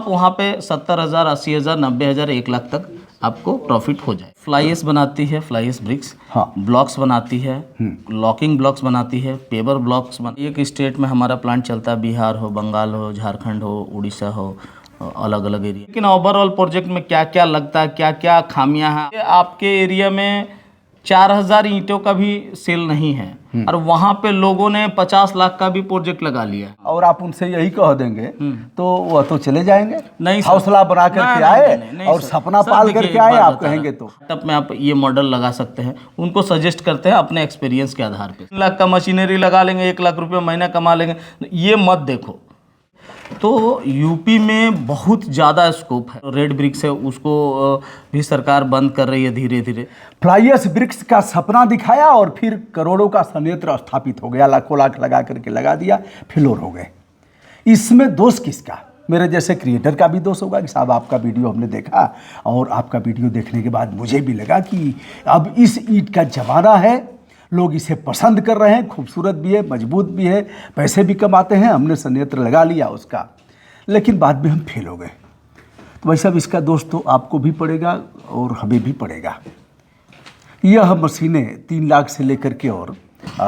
आप वहाँ पे 70,000, 80,000, 90,000, 1 लाख तक आपको प्रॉफिट हो जाए। फ्लाई एश बनाती है, फ्लाई एश ब्रिक्स, हाँ। ब्लॉक्स बनाती है, लॉकिंग ब्लॉक्स बनाती है, पेवर ब्लॉक्स एक स्टेट में हमारा प्लांट चलता है, बिहार हो, बंगाल हो, झारखंड हो, उड़ीसा हो, अलग अलग एरिया। लेकिन ओवरऑल प्रोजेक्ट में क्या क्या लगता है, क्या क्या खामियां हैं, आपके एरिया में 4,000 ईंटों का भी सेल नहीं है और वहाँ पे लोगों ने 50 लाख का भी प्रोजेक्ट लगा लिया है। और आप उनसे यही कह देंगे तो वह तो चले जाएंगे। नहीं सर, हौसला बना करके आए और सपना पाल करके आए, आप कहेंगे तो तब में आप ये मॉडल लगा सकते हैं। उनको सजेस्ट करते हैं अपने एक्सपीरियंस के आधार पे। 3 लाख का मशीनरी लगा लेंगे, 1 लाख रुपये महीना कमा लेंगे, ये मत देखो। तो यूपी में बहुत ज़्यादा स्कोप है। रेड ब्रिक्स है, उसको भी सरकार बंद कर रही है धीरे धीरे। फ्लाई एश ब्रिक्स का सपना दिखाया और फिर करोड़ों का संयंत्र स्थापित हो गया, लाखों लाख लगा करके लगा दिया, फ्लोर हो गए। इसमें दोष किसका? मेरे जैसे क्रिएटर का भी दोष होगा कि साहब आपका वीडियो हमने देखा और आपका वीडियो देखने के बाद मुझे भी लगा कि अब इस ईंट का ज़माना है, लोग इसे पसंद कर रहे हैं, खूबसूरत भी है, मजबूत भी है, पैसे भी कमाते हैं, हमने संयंत्र लगा लिया उसका, लेकिन बाद में हम फेल हो गए। तो भाई साहब इसका दोष तो आपको भी पड़ेगा और हमें भी पड़ेगा। यह मशीनें 3 लाख से लेकर के और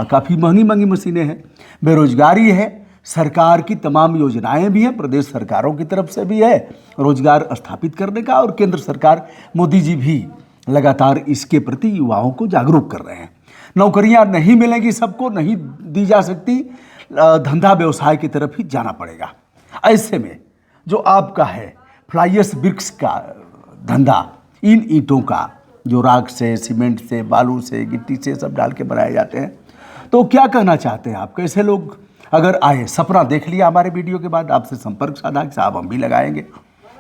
काफ़ी महंगी महंगी मशीनें हैं, बेरोजगारी है, सरकार की तमाम योजनाएं भी हैं, प्रदेश सरकारों की तरफ से भी है रोजगार स्थापित करने का, और केंद्र सरकार मोदी जी भी लगातार इसके प्रति युवाओं को जागरूक कर रहे हैं। नौकरियां नहीं मिलेंगी, सबको नहीं दी जा सकती, धंधा व्यवसाय की तरफ ही जाना पड़ेगा। ऐसे में जो आपका है फ्लाई एश ब्रिक्स का धंधा, इन ईंटों का जो राख से, सीमेंट से, बालू से, गिट्टी से सब डाल के बनाए जाते हैं, तो क्या कहना चाहते हैं आप? कैसे लोग अगर आए, सपना देख लिया हमारे वीडियो के बाद, आपसे संपर्क साधा कि साहब हम भी लगाएंगे,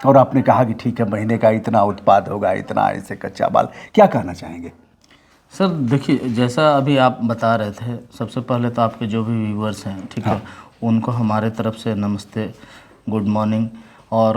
और आपने कहा कि ठीक है महीने का इतना उत्पाद होगा, इतना ऐसे कच्चा माल, क्या कहना चाहेंगे? सर देखिए, जैसा अभी आप बता रहे थे, सबसे पहले तो आपके जो भी व्यूवर्स हैं, ठीक है, उनको हमारे तरफ से नमस्ते, गुड मॉर्निंग। और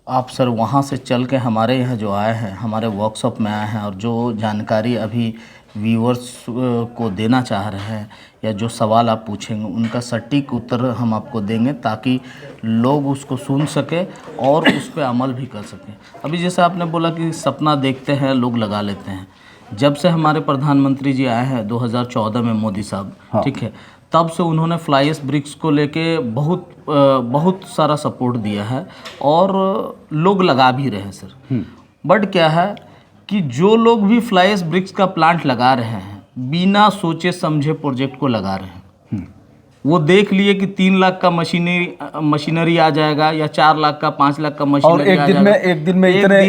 आप सर वहाँ से चल के हमारे यहाँ जो आए हैं, हमारे वर्कशॉप में आए हैं, और जो जानकारी अभी व्यूवर्स को देना चाह रहे हैं या जो सवाल आप पूछेंगे उनका सटीक उत्तर हम आपको देंगे, ताकि लोग उसको सुन सके और उस पर अमल भी कर सकें। अभी जैसे आपने बोला कि सपना देखते हैं लोग लगा लेते हैं, जब से हमारे प्रधानमंत्री जी आए हैं 2014 में, मोदी साहब, ठीक है, तब से उन्होंने फ्लाई एश ब्रिक्स को लेके बहुत सारा सपोर्ट दिया है और लोग लगा भी रहे हैं सर। बट क्या है कि जो लोग भी फ्लाई एश ब्रिक्स का प्लांट लगा रहे हैं, बिना सोचे समझे प्रोजेक्ट को लगा रहे हैं। वो देख लिए कि 3 लाख का मशीनरी आ जाएगा या 4 लाख का, 5 लाख का मशीनरी आ जाएगा, एक दिन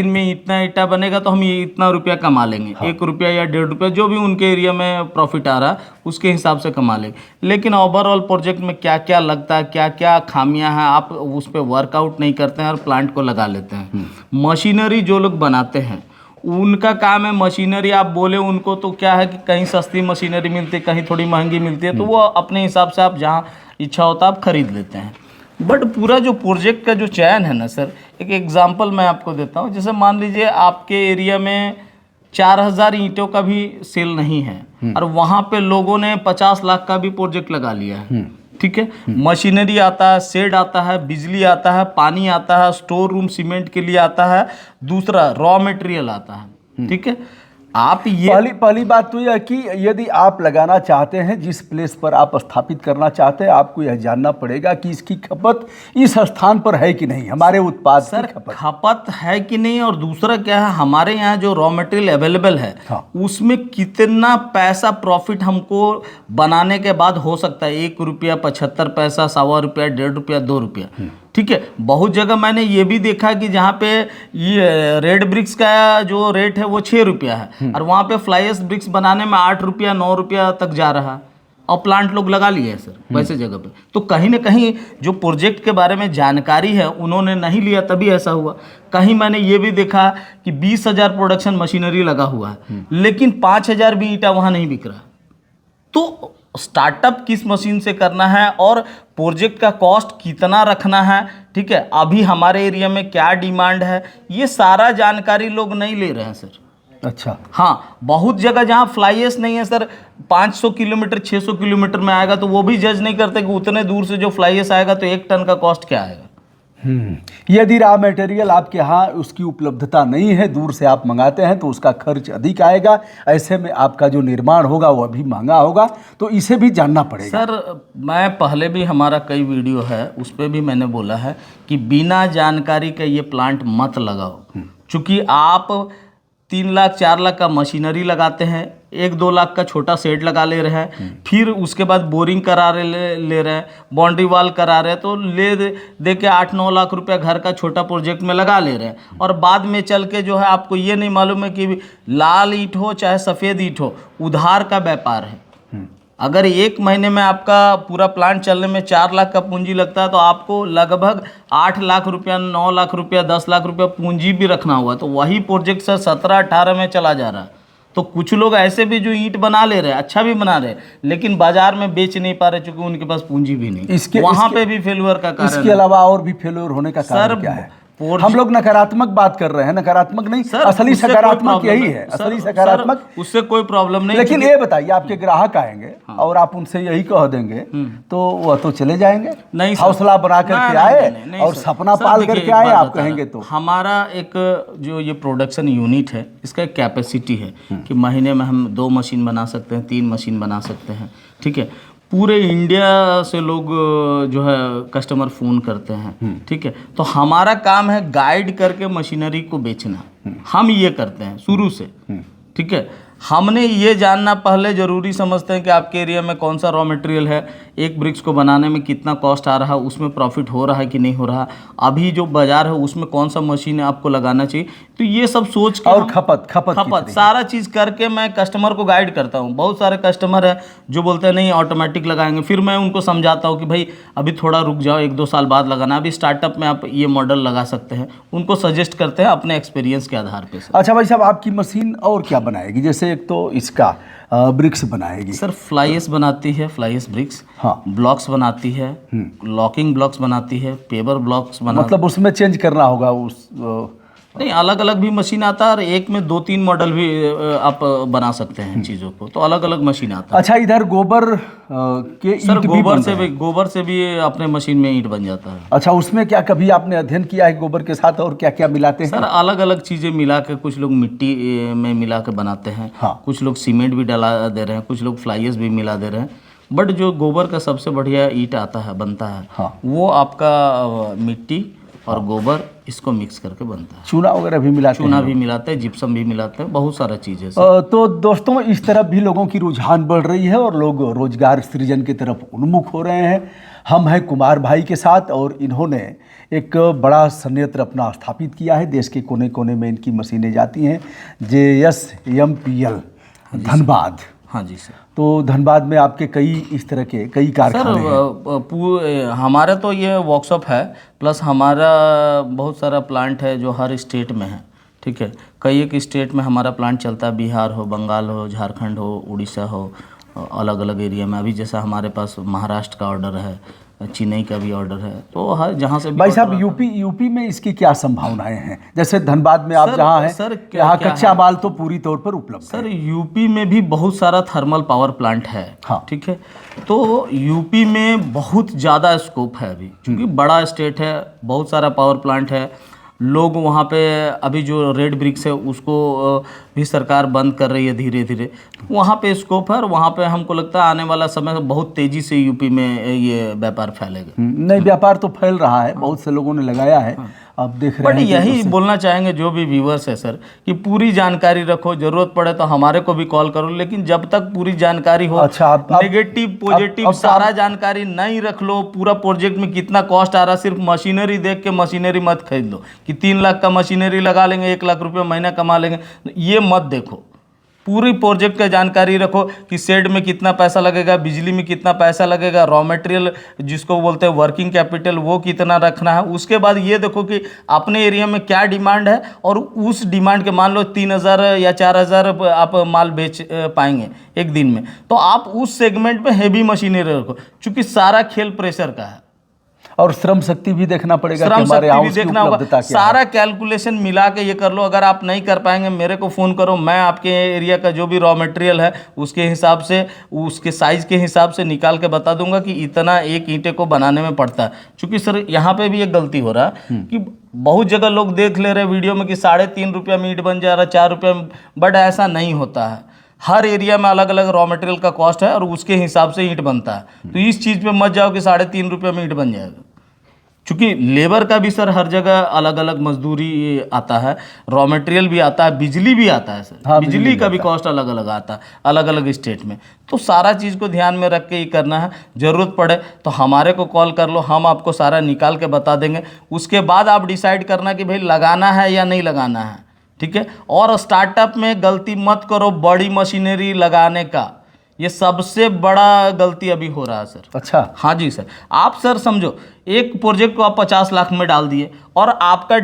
में इतना ईटा बनेगा तो हम ये इतना रुपया कमा लेंगे। 1 रुपया या 1.5 रुपया, जो भी उनके एरिया में प्रॉफिट आ रहा है उसके हिसाब से कमा लेंगे। लेकिन ओवरऑल प्रोजेक्ट में क्या क्या लगता है, क्या क्या खामियां हैं, आप उस पर वर्कआउट नहीं करते हैं और प्लांट को लगा लेते हैं। मशीनरी जो लोग बनाते हैं उनका काम है, मशीनरी आप बोले उनको तो क्या है कि कहीं सस्ती मशीनरी मिलती है, कहीं थोड़ी महंगी मिलती है, तो वो अपने हिसाब से आप जहाँ इच्छा होता है आप खरीद लेते हैं। बट पूरा जो प्रोजेक्ट का जो चयन है ना सर, एक एग्जांपल मैं आपको देता हूँ। जैसे मान लीजिए आपके एरिया में 4,000 ईंटों का भी सेल नहीं है और वहाँ पे लोगों ने 50 लाख का भी प्रोजेक्ट लगा लिया है, ठीक है। मशीनरी आता है, शेड आता है, बिजली आता है, पानी आता है, स्टोर रूम सीमेंट के लिए आता है, दूसरा रॉ मटेरियल आता है, ठीक है। आप ये पहली बात तो यह है कि यदि आप लगाना चाहते हैं, जिस प्लेस पर आप स्थापित करना चाहते हैं, आपको यह जानना पड़ेगा कि इसकी खपत इस स्थान पर है कि नहीं, हमारे उत्पाद सर की खपत है कि नहीं, और दूसरा क्या है, हमारे यहाँ जो रॉ मटेरियल अवेलेबल है उसमें कितना पैसा प्रॉफिट हमको बनाने के बाद हो सकता है। 1 रुपया 75 पैसा, 1.25 रुपया, 1.5 रुपया, 2 रुपया, ठीक है। बहुत जगह मैंने ये भी देखा कि जहाँ पे ये रेड ब्रिक्स का जो रेट है वो 6 रुपया है और वहाँ पे फ्लाई एश ब्रिक्स बनाने में 8 रुपया 9 रुपया तक जा रहा है और प्लांट लोग लगा लिए हैं सर वैसे जगह पे। तो कहीं ना कहीं जो प्रोजेक्ट के बारे में जानकारी है उन्होंने नहीं लिया, तभी ऐसा हुआ। कहीं मैंने ये भी देखा कि 20,000 प्रोडक्शन मशीनरी लगा हुआ है लेकिन 5,000 भी ईंटा वहाँ नहीं बिक रहा। तो स्टार्टअप किस मशीन से करना है और प्रोजेक्ट का कॉस्ट कितना रखना है, ठीक है, अभी हमारे एरिया में क्या डिमांड है, ये सारा जानकारी लोग नहीं ले रहे हैं सर। अच्छा, हाँ, बहुत जगह जहाँ फ्लाई एश नहीं है सर, 500 किलोमीटर 600 किलोमीटर में आएगा तो वो भी जज नहीं करते कि उतने दूर से जो फ्लाई एश आएगा तो 1 टन का कॉस्ट क्या आएगा। यदि रॉ मटेरियल आपके यहाँ उसकी उपलब्धता नहीं है, दूर से आप मंगाते हैं तो उसका खर्च अधिक आएगा, ऐसे में आपका जो निर्माण होगा वो भी महंगा होगा, तो इसे भी जानना पड़ेगा। सर मैं पहले भी हमारा कई वीडियो है उस पर भी मैंने बोला है कि बिना जानकारी के ये प्लांट मत लगाओ, क्योंकि आप 3 लाख 4 लाख का मशीनरी लगाते हैं, 1-2 लाख का छोटा सेट लगा ले रहे हैं, फिर उसके बाद बोरिंग करा ले रहे हैं, बाउंड्री वाल करा रहे हैं, तो दे के 8-9 लाख रुपया घर का छोटा प्रोजेक्ट में लगा ले रहे हैं, और बाद में चल के जो है आपको ये नहीं मालूम है कि लाल ईंट हो चाहे सफ़ेद ईंट हो, उधार का व्यापार है। अगर 1 महीने में आपका पूरा प्लांट चलने में 4 लाख का पूंजी लगता है तो आपको लगभग 8 लाख रुपया, 9 लाख रुपया, 10 लाख रुपया पूंजी भी रखना हुआ, तो वही प्रोजेक्ट सर 17-18 में चला जा रहा है। तो कुछ लोग ऐसे भी जो ईंट बना ले रहे हैं, अच्छा भी बना रहे हैं, लेकिन बाजार में बेच नहीं पा रहे क्योंकि उनके पास पूंजी भी नहीं। वहाँ पे भी फेल्यूर का कारण, इसके अलावा और भी फेल्यूर होने का कारण क्या है? हम लोग नकारात्मक बात कर रहे हैं, नकारात्मक नहीं सर, असली सकारात्मक यही है, असली सकारात्मक, उससे कोई प्रॉब्लम नहीं। लेकिन ये बताइए, आपके ग्राहक आएंगे और आप उनसे यही कह देंगे तो वह तो चले जाएंगे? नहीं, हौसला बना करके आए और सपना पाल करके आए, आप कहेंगे तो। हमारा एक जो ये प्रोडक्शन यूनिट है, इसका एक कैपेसिटी है कि महीने में हम 2 मशीन बना सकते हैं, 3 मशीन बना सकते हैं, ठीक है। पूरे इंडिया से लोग जो है कस्टमर फ़ोन करते हैं, ठीक है। तो हमारा काम है गाइड करके मशीनरी को बेचना, हम ये करते हैं शुरू से, ठीक है। हमने ये जानना पहले ज़रूरी समझते हैं कि आपके एरिया में कौन सा रॉ मटेरियल है, एक ब्रिक्स को बनाने में कितना कॉस्ट आ रहा है, उसमें प्रॉफिट हो रहा है कि नहीं हो रहा, अभी जो बाज़ार है उसमें कौन सा मशीन आपको लगाना चाहिए। तो ये सब सोच के और खपत सारा चीज़ करके मैं कस्टमर को गाइड करता हूँ। बहुत सारे कस्टमर हैं जो बोलते हैं नहीं ऑटोमेटिक लगाएंगे, फिर मैं उनको समझाता हूँ कि भाई अभी थोड़ा रुक जाओ, 1-2 साल बाद लगाना, अभी स्टार्टअप में आप ये मॉडल लगा सकते हैं। उनको सजेस्ट करते हैं अपने एक्सपीरियंस के आधार पर। अच्छा भाई साहब, आपकी मशीन और क्या बनाएगी? जैसे एक तो इसका ब्रिक्स बनाएगी सर, फ्लाईएस बनाती है, फ्लाईएस ब्रिक्स, हाँ, ब्लॉक्स बनाती है, लॉकिंग ब्लॉक्स बनाती है, पेपर ब्लॉक्स बनाती है। मतलब उसमें चेंज करना होगा उस नहीं, अलग अलग भी मशीन आता है और एक में 2-3 मॉडल भी आप बना सकते हैं चीज़ों को, तो अलग अलग मशीन आता है। अच्छा, इधर गोबर के सर गोबर से भी अपने मशीन में ईंट बन जाता है। अच्छा, उसमें क्या कभी आपने अध्ययन किया है गोबर के साथ और क्या क्या मिलाते हैं? सर अलग अलग चीज़ें मिला के, कुछ लोग मिट्टी में मिला के बनाते हैं, हाँ, कुछ लोग सीमेंट भी डाला दे रहे हैं, कुछ लोग फ्लाईएस भी मिला दे रहे हैं। बट जो गोबर का सबसे बढ़िया ईंट आता है, बनता है, हाँ, वो आपका मिट्टी और गोबर इसको मिक्स करके बनता है। चूना वगैरह भी मिलाते हैं? चूना भी मिलाते हैं, जिप्सम भी मिलाते हैं, बहुत सारा चीज़ है। तो दोस्तों, इस तरफ भी लोगों की रुझान बढ़ रही है और लोग रोजगार सृजन की तरफ उन्मुख हो रहे हैं। हम हैं कुमार भाई के साथ और इन्होंने एक बड़ा संयंत्र अपना स्थापित किया है। देश के कोने कोने में इनकी मशीनें जाती हैं। JSMPL धनबाद। हाँ जी सर। तो धनबाद में आपके कई कारखाने हैं। हमारा तो ये वर्कशॉप है, प्लस हमारा बहुत सारा प्लांट है जो हर स्टेट में है, ठीक है। कई एक स्टेट में हमारा प्लांट चलता है, बिहार हो, बंगाल हो, झारखंड हो, उड़ीसा हो, अलग अलग एरिया में। अभी जैसा हमारे पास महाराष्ट्र का ऑर्डर है, चेन्नई का भी ऑर्डर है, तो हर जहाँ से भी। भाई साहब, यूपी में इसकी क्या संभावनाएं हैं? जैसे धनबाद में आप जहाँ हैं, सर यहाँ कच्चा माल तो पूरी तौर पर उपलब्ध है। सर यूपी में भी बहुत सारा थर्मल पावर प्लांट है, हाँ, ठीक है। तो यूपी में बहुत ज़्यादा स्कोप है अभी, क्योंकि बड़ा स्टेट है, बहुत सारा पावर प्लांट है। लोग वहाँ पे अभी जो रेड ब्रिक्स है उसको भी सरकार बंद कर रही है धीरे धीरे। वहाँ पे स्कोप है और वहाँ पे हमको लगता है आने वाला समय बहुत तेज़ी से यूपी में ये व्यापार फैलेगा। नहीं, व्यापार तो फैल रहा है, बहुत से लोगों ने लगाया है, आप देख रहे हैं। बट यही बोलना चाहेंगे जो भी व्यूवर्स है सर, कि पूरी जानकारी रखो, जरूरत पड़े तो हमारे को भी कॉल करो, लेकिन जब तक पूरी जानकारी हो, अच्छा, नेगेटिव पॉजिटिव सारा जानकारी नहीं रख लो। पूरा प्रोजेक्ट में कितना कॉस्ट आ रहा, सिर्फ मशीनरी देख के मशीनरी मत खरीद लो कि 3 लाख का मशीनरी लगा लेंगे, 1 लाख रुपये महीना कमा लेंगे, ये मत देखो। पूरी प्रोजेक्ट का जानकारी रखो कि शेड में कितना पैसा लगेगा, बिजली में कितना पैसा लगेगा, रॉ मटेरियल जिसको बोलते हैं वर्किंग कैपिटल वो कितना रखना है। उसके बाद ये देखो कि अपने एरिया में क्या डिमांड है और उस डिमांड के, मान लो 3000 या 4000 आप माल बेच पाएंगे एक दिन में, तो आप उस सेगमेंट में हेवी मशीनरी रखो, क्योंकि सारा खेल प्रेशर का है। और श्रम शक्ति भी देखना पड़ेगा कि श्रम हमारे शक्ति यहाँ भी उसकी देखना होगा, उपलब्धता क्या है। सारा कैलकुलेशन मिला के ये कर लो। अगर आप नहीं कर पाएंगे मेरे को फ़ोन करो, मैं आपके एरिया का जो भी रॉ मटेरियल है उसके हिसाब से, उसके साइज के हिसाब से निकाल के बता दूंगा कि इतना एक ईंटे को बनाने में पड़ता है। क्योंकि सर यहाँ पे भी एक गलती हो रहा है कि बहुत जगह लोग देख ले रहे वीडियो में कि 3.5 रुपया में ईंट बन जा रहा है, 4 रुपये में, बट ऐसा नहीं होता है। हर एरिया में अलग अलग रॉ मटेरियल का कॉस्ट है और उसके हिसाब से ईंट बनता है। तो इस चीज़ पे मत जाओ कि 3.5 रुपये में ईंट बन जाएगा, क्योंकि लेबर का भी सर हर जगह अलग अलग मजदूरी आता है, रॉ मटेरियल भी आता है, बिजली भी आता है सर। हाँ, बिजली का भी कॉस्ट अलग अलग आता है अलग अलग स्टेट में। तो सारा चीज़ को ध्यान में रख के ही करना है। ज़रूरत पड़े तो हमारे को कॉल कर लो, हम आपको सारा निकाल के बता देंगे। उसके बाद आप डिसाइड करना कि भाई लगाना है या नहीं लगाना है, ठीक है। और स्टार्टअप में गलती मत करो बड़ी मशीनरी लगाने का, ये सबसे बड़ा गलती अभी हो रहा है सर। अच्छा, हाँ जी सर। आप सर समझो एक प्रोजेक्ट को आप 50 लाख में डाल दिए और आपका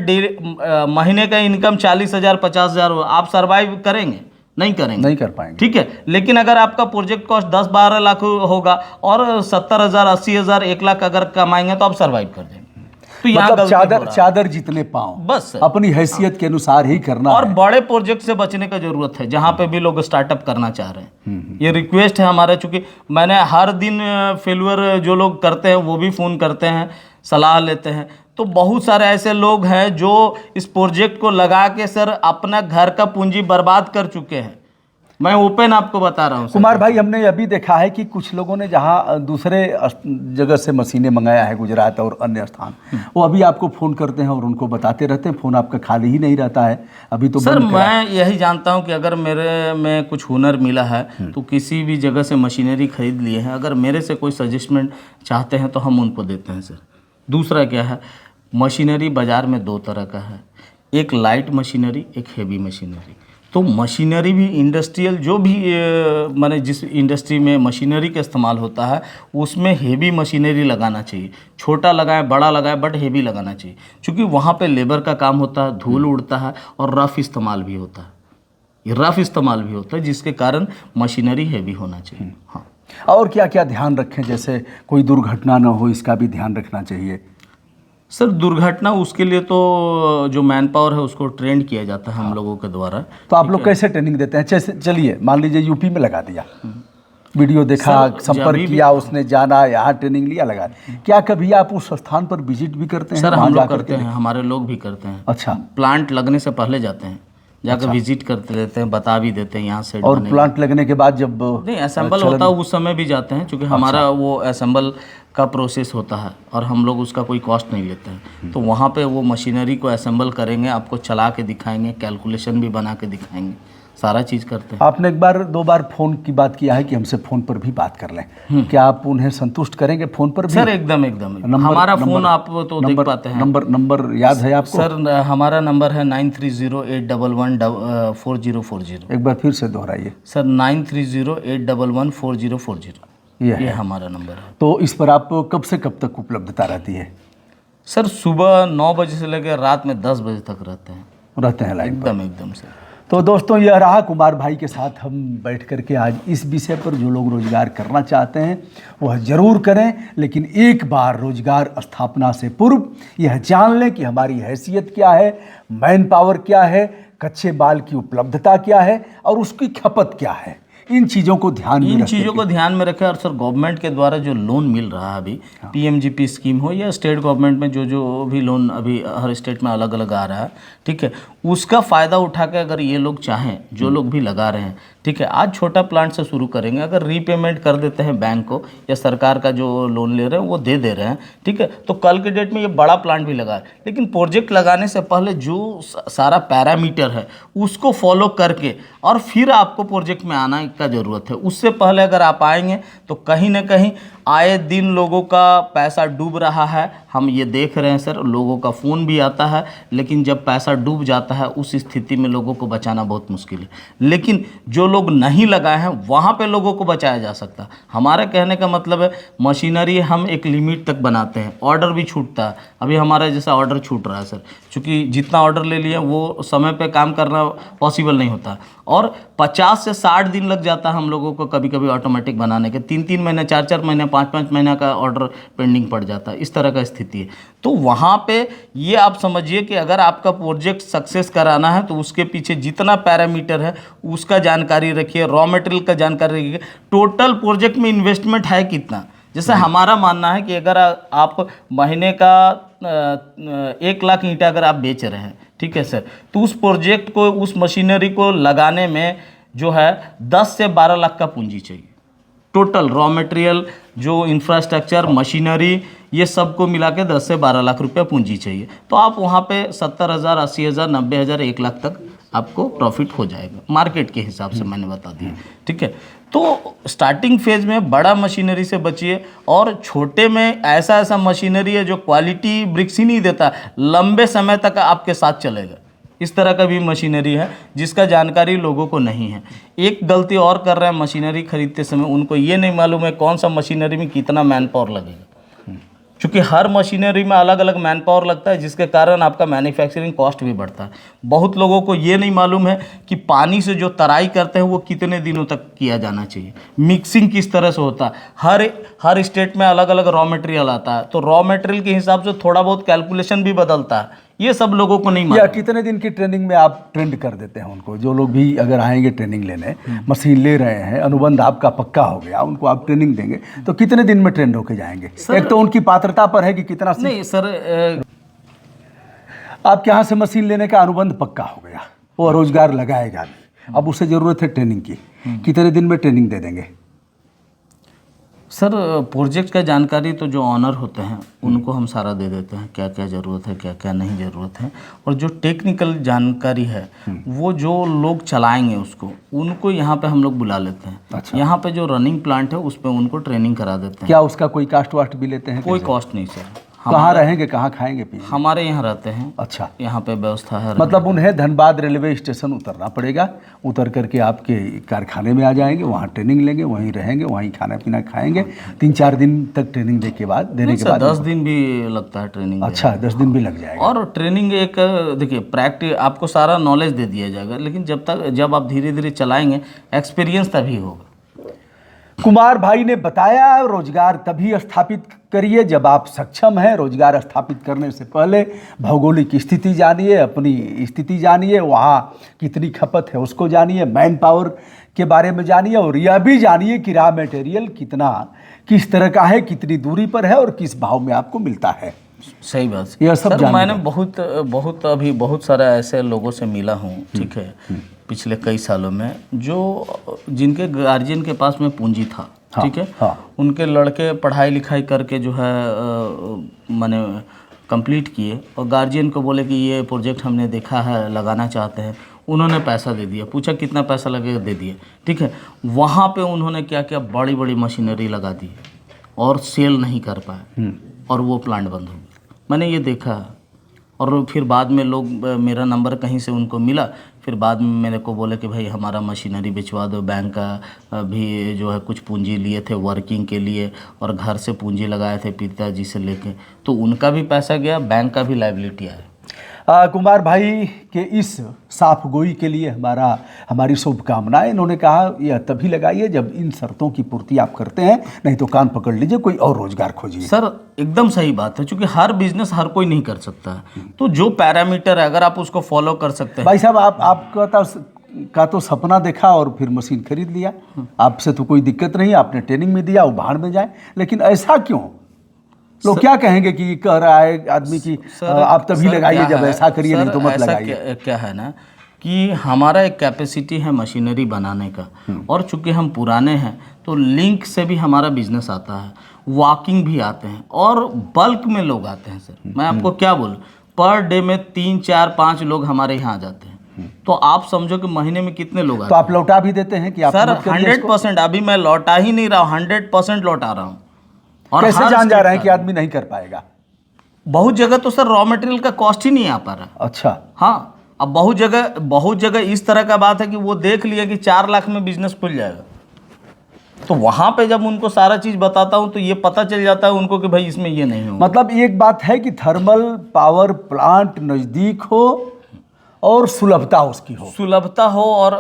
महीने का इनकम 40,000 50,000 हो, आप सरवाइव करेंगे? नहीं करेंगे, नहीं कर पाएंगे। ठीक है। लेकिन अगर आपका प्रोजेक्ट कॉस्ट 10-12 लाख होगा और 70,000 80,000 1 लाख अगर कमाएंगे तो आप सरवाइव कर देंगे। तो यहाँ मतलब गलती हो रहा है। चादर जितने पाँव, बस सर। अपनी हैसियत के अनुसार ही करना और है। बड़े प्रोजेक्ट से बचने का जरूरत है जहाँ पे भी लोग स्टार्टअप करना चाह रहे हैं। ये रिक्वेस्ट है हमारा, चूंकि मैंने हर दिन फेल्यूर जो लोग करते हैं वो भी फ़ोन करते हैं, सलाह लेते हैं। तो बहुत सारे ऐसे लोग हैं जो इस प्रोजेक्ट को लगा के सर अपना घर का पूंजी बर्बाद कर चुके हैं। मैं ओपन आपको बता रहा हूँ कुमार भाई, हमने अभी देखा है कि कुछ लोगों ने जहाँ दूसरे जगह से मशीनें मंगाया है, गुजरात और अन्य स्थान, वो अभी आपको फ़ोन करते हैं और उनको बताते रहते हैं, फ़ोन आपका खाली ही नहीं रहता है। अभी तो सर मैं यही जानता हूँ कि अगर मेरे में कुछ हुनर मिला है तो किसी भी जगह से मशीनरी खरीद लिए हैं, अगर मेरे से कोई सजेस्टमेंट चाहते हैं तो हम उनको देते हैं सर। दूसरा क्या है, मशीनरी बाज़ार में 2 तरह का है, एक लाइट मशीनरी, एक हेवी मशीनरी। तो मशीनरी भी इंडस्ट्रियल जो भी माने जिस इंडस्ट्री में मशीनरी का इस्तेमाल होता है उसमें हेवी मशीनरी लगाना चाहिए। छोटा लगाए बड़ा लगाए बट हेवी लगाना चाहिए, क्योंकि वहाँ पे लेबर का काम होता है, धूल उड़ता है और रफ़ इस्तेमाल भी होता है। ये रफ़ इस्तेमाल भी होता है जिसके कारण मशीनरी हेवी होना चाहिए। हाँ, और क्या क्या ध्यान रखें, जैसे कोई दुर्घटना ना हो, इसका भी ध्यान रखना चाहिए? सर दुर्घटना उसके लिए तो जो मैन पावर है उसको ट्रेंड किया जाता है हम लोगों के द्वारा। तो आप लोग कैसे ट्रेनिंग देते हैं? जैसे चलिए मान लीजिए यूपी में लगा दिया, वीडियो देखा, संपर्क किया, उसने जाना, यहाँ ट्रेनिंग लिया, लगा। क्या कभी आप उस स्थान पर विजिट भी करते हैं? सर हम लोग करते हैं, हमारे लोग भी करते हैं। अच्छा, प्लांट लगने से पहले जाते हैं, जाकर विजिट करते रहते हैं, बता भी देते हैं यहाँ से। और प्लांट लगने के बाद जब नहीं असेंबल होता है उस समय भी जाते हैं, क्योंकि हमारा वो असेंबल का प्रोसेस होता है और हम लोग उसका कोई कॉस्ट नहीं लेते हैं। तो वहाँ पे वो मशीनरी को असेंबल करेंगे, आपको चला के दिखाएंगे, कैलकुलेशन भी बना के दिखाएंगे, सारा चीज़ करते हैं। आपने 1-2 बार फ़ोन की बात किया है कि हमसे फ़ोन पर भी बात कर लें, क्या आप उन्हें संतुष्ट करेंगे फ़ोन पर भी? सर एकदम हमारा फ़ोन आप तो देख पाते हैं। नंबर याद है आपको? सर हमारा नंबर है 9308114040। एक बार फिर से दोहराइए। सर 9308114040 ये हमारा नंबर है। तो इस पर आप कब से कब तक उपलब्धता रहती है? सर सुबह 9 बजे से लेकर रात में 10 बजे तक रहते हैं लाइन पर? एकदम सर। तो दोस्तों, यह रहा कुमार भाई के साथ हम बैठ कर के आज इस विषय पर। जो लोग रोजगार करना चाहते हैं वह ज़रूर करें, लेकिन एक बार रोजगार स्थापना से पूर्व यह जान लें कि हमारी हैसियत क्या है, मैन पावर क्या है, कच्चे माल की उपलब्धता क्या है और उसकी खपत क्या है। इन चीज़ों को ध्यान में रखें। और सर गवर्नमेंट के द्वारा जो लोन मिल रहा है अभी, PMGP स्कीम हो या स्टेट गवर्नमेंट में जो भी लोन अभी हर स्टेट में अलग अलग आ रहा है, ठीक है, उसका फ़ायदा उठा के अगर ये लोग चाहें, जो लोग भी लगा रहे हैं, ठीक है, आज छोटा प्लांट से शुरू करेंगे, अगर रीपेमेंट कर देते हैं बैंक को या सरकार का जो लोन ले रहे हैं वो दे रहे हैं, ठीक है, तो कल के डेट में ये बड़ा प्लांट भी लगा है। लेकिन प्रोजेक्ट लगाने से पहले जो सारा पैरामीटर है उसको फॉलो करके और फिर आपको प्रोजेक्ट में आना का ज़रूरत है। उससे पहले अगर आप आएंगे तो कहीं ना कहीं आए दिन लोगों का पैसा डूब रहा है, हम ये देख रहे हैं सर। लोगों का फ़ोन भी आता है, लेकिन जब पैसा डूब जाता है उस स्थिति में लोगों को बचाना बहुत मुश्किल है। लेकिन जो लोग नहीं लगाए हैं वहाँ पे लोगों को बचाया जा सकता है। हमारे कहने का मतलब है मशीनरी हम एक लिमिट तक बनाते हैं, ऑर्डर भी छूटता है। अभी हमारा जैसा ऑर्डर छूट रहा है सर, क्योंकि जितना ऑर्डर ले लिया वो समय पे काम करना पॉसिबल नहीं होता, और 50 से 60 दिन लग जाता है हम लोगों को कभी कभी ऑटोमेटिक बनाने के। 3-3 महीने, 4-4 महीने, 5-5 महीने का ऑर्डर पेंडिंग पड़ जाता है। इस तरह का स्थिति है। तो वहाँ पे ये आप समझिए कि अगर आपका प्रोजेक्ट सक्सेस कराना है तो उसके पीछे जितना पैरामीटर है उसका जानकारी रखिए, रॉ मटेरियल का जानकारी रखिए, टोटल प्रोजेक्ट में इन्वेस्टमेंट है कितना। जैसे हमारा मानना है कि अगर आप महीने का 1 लाख ईंटा अगर आप बेच रहे हैं, ठीक है सर, तो उस प्रोजेक्ट को, उस मशीनरी को लगाने में जो है 10 से 12 लाख का पूंजी चाहिए। टोटल रॉ मटेरियल, जो इंफ्रास्ट्रक्चर, मशीनरी, ये सब को मिला के 10 से 12 लाख रुपया पूंजी चाहिए। तो आप वहाँ पे 70,000, 80,000, 90,000, 1 लाख तक आपको प्रॉफिट हो जाएगा मार्केट के हिसाब से, मैंने बता दिया। ठीक है, तो स्टार्टिंग फेज में बड़ा मशीनरी से बचिए, और छोटे में ऐसा मशीनरी है जो क्वालिटी ब्रिक्स ही नहीं देता, लंबे समय तक आपके साथ चलेगा। इस तरह का भी मशीनरी है जिसका जानकारी लोगों को नहीं है। एक गलती और कर रहे हैं मशीनरी खरीदते समय, उनको ये नहीं मालूम है कौन सा मशीनरी में कितना मैन पावर लगेगा, क्योंकि हर मशीनरी में अलग अलग मैन पावर लगता है, जिसके कारण आपका मैन्युफैक्चरिंग कॉस्ट भी बढ़ता है। बहुत लोगों को ये नहीं मालूम है कि पानी से जो तराई करते हैं वो कितने दिनों तक किया जाना चाहिए, मिक्सिंग किस तरह से होता है। हर स्टेट में अलग अलग रॉ मटेरियल आता है, तो रॉ मटेरियल के हिसाब से थोड़ा बहुत कैलकुलेशन भी बदलता है। ये सब लोगों को नहीं या मालूम। कितने दिन की ट्रेनिंग में आप ट्रेंड कर देते हैं उनको? जो लोग भी अगर आएंगे ट्रेनिंग लेने, मशीन ले रहे हैं, अनुबंध आपका पक्का हो गया, उनको आप ट्रेनिंग देंगे तो कितने दिन में ट्रेंड होके जाएंगे? एक तो उनकी पात्रता पर है कि कितना नहीं सर, आपके यहाँ से मशीन लेने का अनुबंध पक्का हो गया, वो रोजगार लगाएगा भी, अब उसे जरूरत है ट्रेनिंग की, कितने दिन में ट्रेनिंग दे देंगे? सर प्रोजेक्ट का जानकारी तो जो ऑनर होते हैं उनको हम सारा दे देते हैं, क्या क्या ज़रूरत है, क्या क्या नहीं ज़रूरत है। और जो टेक्निकल जानकारी है वो जो लोग चलाएंगे उसको, उनको यहाँ पे हम लोग बुला लेते हैं। अच्छा। यहाँ पे जो रनिंग प्लांट है उस पर उनको ट्रेनिंग करा देते हैं। क्या उसका कोई कास्ट वास्ट भी लेते हैं? कोई कॉस्ट नहीं सर। कहाँ रहेंगे, कहाँ खाएंगे पिएंगे? हमारे यहाँ रहते हैं। अच्छा, यहाँ पे व्यवस्था है। मतलब उन्हें धनबाद रेलवे स्टेशन उतरना पड़ेगा, उतर करके आपके कारखाने में आ जाएंगे, वहाँ ट्रेनिंग लेंगे, वहीं रहेंगे, वहीं खाना पीना खाएंगे। 3-4 दिन तक ट्रेनिंग देने के बाद 10 दिन भी लगता है ट्रेनिंग। अच्छा, 10 दिन भी लग जाएगा। और ट्रेनिंग एक देखिए प्रैक्टिस, आपको सारा नॉलेज दे दिया जाएगा, लेकिन जब आप धीरे धीरे चलाएंगे एक्सपीरियंस तभी होगा। कुमार भाई ने बताया, रोजगार तभी स्थापित करिए जब आप सक्षम हैं। रोजगार स्थापित करने से पहले भौगोलिक स्थिति जानिए, अपनी स्थिति जानिए, वहाँ कितनी खपत है उसको जानिए, मैन पावर के बारे में जानिए, और यह भी जानिए कि रॉ मटेरियल किस तरह का है, कितनी दूरी पर है और किस भाव में आपको मिलता है। सही बात। यह सब सर मैंने बहुत सारे ऐसे लोगों से मिला हूँ, ठीक है, पिछले कई सालों में, जो जिनके गार्जियन के पास में पूंजी था, ठीक है, उनके लड़के पढ़ाई लिखाई करके जो है मैंने कंप्लीट किए, और गार्जियन को बोले कि ये प्रोजेक्ट हमने देखा है, लगाना चाहते हैं। उन्होंने पैसा दे दिया, पूछा कितना पैसा लगेगा, दे दिए, ठीक है। वहाँ पे उन्होंने क्या किया, बड़ी बड़ी मशीनरी लगा दी और सेल नहीं कर पाए, और वो प्लांट बंद हो गया। मैंने ये देखा। और फिर बाद में लोग, मेरा नंबर कहीं से उनको मिला, फिर बाद में मेरे को बोले कि भाई हमारा मशीनरी भिजवा दो, बैंक का भी जो है कुछ पूंजी लिए थे वर्किंग के लिए, और घर से पूंजी लगाए थे पिताजी से लेके, तो उनका भी पैसा गया, बैंक का भी लायबिलिटी आया। कुमार भाई के इस साफ गोई के लिए हमारी शुभकामनाएं। इन्होंने कहा यह तभी लगाइए जब इन शर्तों की पूर्ति आप करते हैं, नहीं तो कान पकड़ लीजिए, कोई और रोजगार खोजिए। सर एकदम सही बात है, क्योंकि हर बिजनेस हर कोई नहीं कर सकता है। तो जो पैरामीटर है अगर आप उसको फॉलो कर सकते हैं। भाई साहब, आपका तो सपना देखा और फिर मशीन खरीद लिया, आपसे तो कोई दिक्कत नहीं, आपने ट्रेनिंग में दिया, वो भाड़ में जाए, लेकिन ऐसा क्यों? लोग क्या कहेंगे कि कह रहा है आदमी की आप तभी लगाइए जब ऐसा करिए, नहीं तो मत लगाइए। क्या है ना कि हमारा एक कैपेसिटी है मशीनरी बनाने का, और चूंकि हम पुराने हैं तो लिंक से भी हमारा बिजनेस आता है, वॉकिंग भी आते हैं, और बल्क में लोग आते हैं। सर मैं आपको क्या बोलूं, पर डे में 3, 4, 5 लोग हमारे यहाँ आ जाते हैं। तो आप समझो कि महीने में कितने लोग आते हैं। तो आप लौटा भी देते हैं कि आप? सर 100%। अभी मैं लौटा ही नहीं रहा हूँ, 100% लौटा रहा हूँ। और कैसे जान जा रहे हैं कि आदमी नहीं कर पाएगा? बहुत जगह तो सर रॉ मटेरियल का कॉस्ट ही नहीं आ पा रहा। अच्छा। हाँ, अब बहुत जगह इस तरह का बात है कि वो देख लिया कि 4 लाख में बिजनेस खुल जाएगा, तो वहाँ पे जब उनको सारा चीज़ बताता हूँ तो ये पता चल जाता है उनको कि भाई इसमें ये नहीं होगा। मतलब एक बात है कि थर्मल पावर प्लांट नज़दीक हो और सुलभता उसकी हो। सुलभता हो और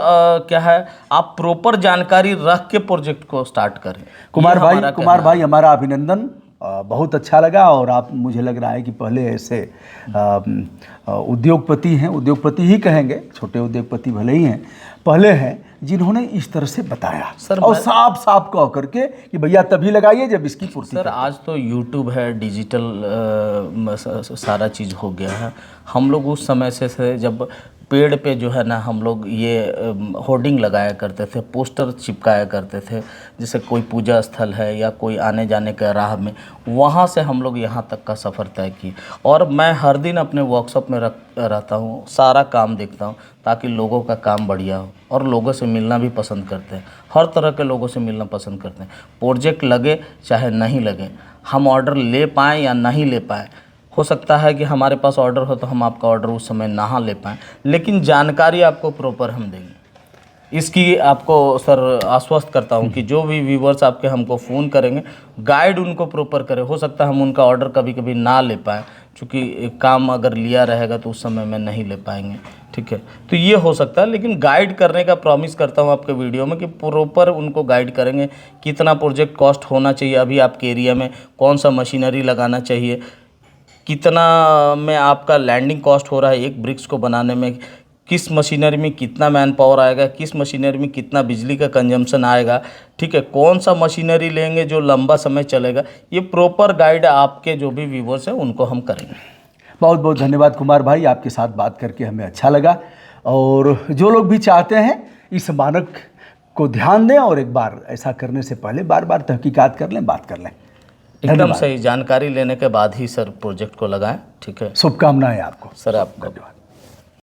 क्या है, आप प्रॉपर जानकारी रख के प्रोजेक्ट को स्टार्ट करें। कुमार ये हमारा भाई हमारा अभिनंदन, बहुत अच्छा लगा। और आप, मुझे लग रहा है कि पहले ऐसे उद्योगपति हैं, उद्योगपति ही कहेंगे, छोटे उद्योगपति भले ही हैं, पहले हैं जिन्होंने इस तरह से बताया सर, और साफ साफ कह करके कि भैया तभी लगाइए जब इसकी पूर्ति। सर आज तो यूट्यूब है, डिजिटल सारा चीज़ हो गया है। हम लोग उस समय से जब पेड़ पे जो है ना हम लोग ये होर्डिंग लगाया करते थे, पोस्टर चिपकाया करते थे, जैसे कोई पूजा स्थल है या कोई आने जाने के राह में, वहाँ से हम लोग यहाँ तक का सफ़र तय की। और मैं हर दिन अपने वर्कशॉप में रहता हूँ, सारा काम देखता हूँ ताकि लोगों का काम बढ़िया हो, और लोगों से मिलना भी पसंद करते हैं, हर तरह के लोगों से मिलना पसंद करते हैं। प्रोजेक्ट लगे चाहे नहीं लगे, हम ऑर्डर ले पाएँ या नहीं ले पाएँ, हो सकता है कि हमारे पास ऑर्डर हो तो हम आपका ऑर्डर उस समय ना ले पाएँ, लेकिन जानकारी आपको प्रॉपर हम देंगे। इसकी आपको सर आश्वस्त करता हूँ कि जो भी व्यूवर्स आपके हमको फ़ोन करेंगे, गाइड उनको प्रॉपर करें। हो सकता है हम उनका ऑर्डर कभी कभी ना ले पाएँ, क्योंकि काम अगर लिया रहेगा तो उस समय में नहीं ले पाएंगे, ठीक है, तो ये हो सकता है। लेकिन गाइड करने का प्रॉमिस करता हूँ आपके वीडियो में कि प्रॉपर उनको गाइड करेंगे, कितना प्रोजेक्ट कॉस्ट होना चाहिए, अभी आपके एरिया में कौन सा मशीनरी लगाना चाहिए, कितना में आपका लैंडिंग कॉस्ट हो रहा है एक ब्रिक्स को बनाने में, किस मशीनरी में कितना मैन पावर आएगा, किस मशीनरी में कितना बिजली का कंजम्पशन आएगा, ठीक है, कौन सा मशीनरी लेंगे जो लंबा समय चलेगा, ये प्रॉपर गाइड आपके जो भी व्यूवर्स हैं उनको हम करेंगे। बहुत बहुत धन्यवाद कुमार भाई, आपके साथ बात करके हमें अच्छा लगा। और जो लोग भी चाहते हैं इस मानक को ध्यान दें और एक बार ऐसा करने से पहले बार बार तहकीकात कर लें, बात कर लें। एकदम सही जानकारी लेने के बाद ही सर प्रोजेक्ट को लगाएं, ठीक है। शुभकामनाएं आपको सर, आपको धन्यवाद।